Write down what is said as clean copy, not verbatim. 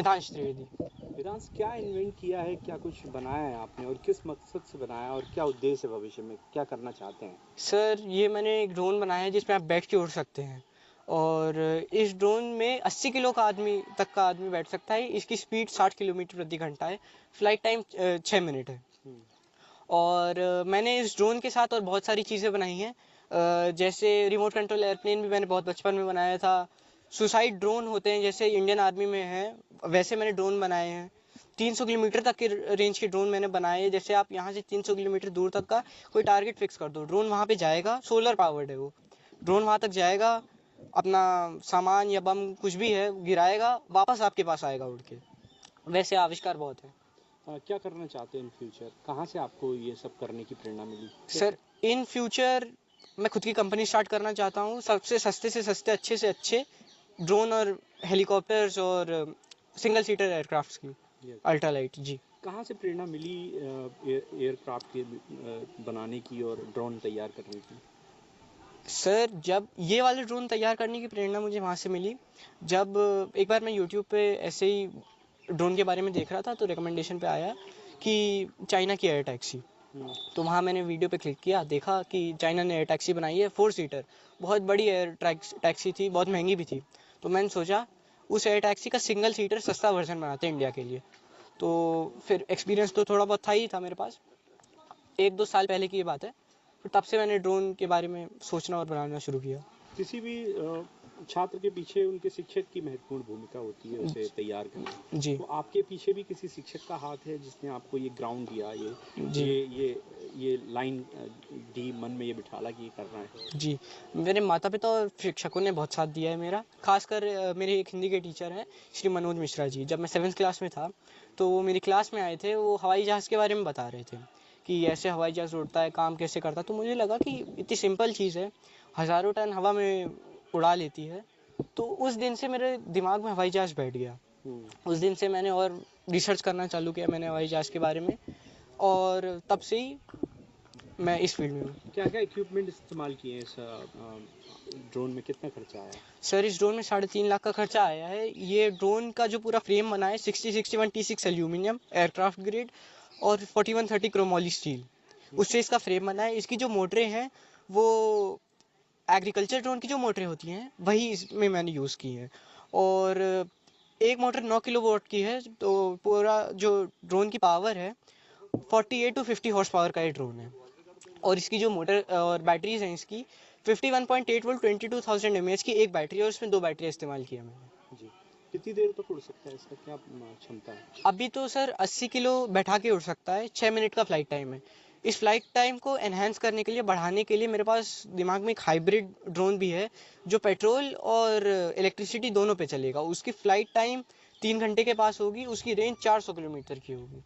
मितांश त्रिवेदी। वेदांश, क्या इन्वेंट किया है, क्या कुछ बनाया है आपने और किस मकसद से बनाया और क्या उद्देश्य है, भविष्य में क्या करना चाहते हैं? सर ये मैंने एक ड्रोन बनाया है जिसमें आप बैठ के उड़ सकते हैं, और इस ड्रोन में 80 किलो का आदमी बैठ सकता है। इसकी स्पीड 60 किलोमीटर प्रति घंटा है। फ्लाइट टाइम 6 मिनट है। और मैंने इस ड्रोन के साथ और बहुत सारी चीज़ें बनाई हैं, जैसे रिमोट कंट्रोल एयरप्लेन भी मैंने बहुत बचपन में बनाया था। सुसाइड ड्रोन होते हैं जैसे इंडियन आर्मी में है, वैसे मैंने ड्रोन बनाए हैं। 300 किलोमीटर तक के रेंज के ड्रोन मैंने बनाए हैं। जैसे आप यहाँ से 300 किलोमीटर दूर तक का कोई टारगेट फिक्स कर दो, ड्रोन वहाँ पे जाएगा। सोलर पावर्ड है वो ड्रोन, वहाँ तक जाएगा, अपना सामान या बम कुछ भी है गिराएगा, वापस आपके पास आएगा उड़ के। वैसे आविष्कार बहुत है। क्या करना चाहते हैं इन फ्यूचर? कहाँ से आपको ये सब करने की प्रेरणा मिली? सर इन फ्यूचर मैं खुद की कंपनी स्टार्ट करना चाहता हूँ। सबसे सस्ते से सस्ते, अच्छे से अच्छे ड्रोन और हेलीकॉप्टर्स और सिंगल सीटर एयरक्राफ्ट्स की अल्ट्रालाइट। जी। कहाँ से प्रेरणा मिली एयरक्राफ्ट के बनाने की और ड्रोन तैयार करने की? सर जब ये वाले ड्रोन तैयार करने की प्रेरणा मुझे वहाँ से मिली, जब एक बार मैं यूट्यूब पे ऐसे ही ड्रोन के बारे में देख रहा था तो रिकमेंडेशन पे आया कि चाइना की एयर टैक्सी। तो वहाँ मैंने वीडियो पे क्लिक किया, देखा कि चाइना ने एयर टैक्सी बनाई है 4 सीटर। बहुत बड़ी एयर टैक्सी थी, बहुत महंगी भी थी। तो मैंने सोचा उस एयर टैक्सी का सिंगल सीटर सस्ता वर्जन बनाते हैं इंडिया के लिए। तो फिर एक्सपीरियंस तो थोड़ा बहुत था ही था मेरे पास, 1-2 साल पहले की ये बात है। फिर तब से मैंने ड्रोन के बारे में सोचना और बनाना शुरू किया। किसी भी छात्र के पीछे उनके शिक्षक की महत्वपूर्ण भूमिका होती है उसे तैयार करने। जी। तो आपके पीछे भी किसी शिक्षक का हाथ है जिसने आपको ये ग्राउंड दिया, जी। ये लाइन दी, मन में ये बिठाला कि ये करना है? जी, मेरे माता पिता और शिक्षकों ने बहुत साथ दिया है मेरा। खासकर मेरे एक हिंदी के टीचर हैं श्री मनोज मिश्रा जी। जब मैं 7th क्लास में था तो वो मेरी क्लास में आए थे। वो हवाई जहाज़ के बारे में बता रहे थे कि ऐसे हवाई जहाज़ उड़ता है, काम कैसे करता है। तो मुझे लगा कि इतनी सिंपल चीज़ है, हज़ारों टन हवा में उड़ा लेती है। तो उस दिन से मेरे दिमाग में हवाई जहाज़ बैठ गया। उस दिन से मैंने और रिसर्च करना चालू किया मैंने हवाई जहाज़ के बारे में, और तब से ही मैं इस फील्ड में हूँ। क्या क्या इक्विपमेंट इस्तेमाल किए हैं इस ड्रोन में? कितना खर्चा आया? सर इस ड्रोन में 3.5 लाख का खर्चा आया है। ये ड्रोन का जो पूरा फ्रेम बना है 6061 T6 एल्यूमिनियम एयरक्राफ्ट ग्रेड और 4130 क्रोमोली स्टील, उससे इसका फ्रेम बना है। इसकी जो मोटरें हैं वो एग्रीकल्चर ड्रोन की जो मोटरें होती हैं वही इसमें मैंने यूज़ की हैं। और एक मोटर 9 किलोवाट की है। तो पूरा जो ड्रोन की पावर है 48 to 50 हॉर्स पावर का ये ड्रोन है। और इसकी जो मोटर और बैटरीज हैं इसकी 51.8 वोल्ट 22,000 mAh की एक बैटरी है, और उसमें 2 बैटरी इस्तेमाल की है मैंने। जी। कितनी देर तक उड़ सकता है? इसका क्या क्षमता है? अभी तो सर 80 किलो बैठा के उड़ सकता है। 6 मिनट का फ्लाइट टाइम है। इस फ्लाइट टाइम को एनहांस करने के लिए, बढ़ाने के लिए मेरे पास दिमाग में एक हाइब्रिड ड्रोन भी है जो पेट्रोल और इलेक्ट्रिसिटी दोनों पे चलेगा। उसकी फ्लाइट टाइम 3 घंटे के पास होगी, उसकी रेंज 400 किलोमीटर की होगी।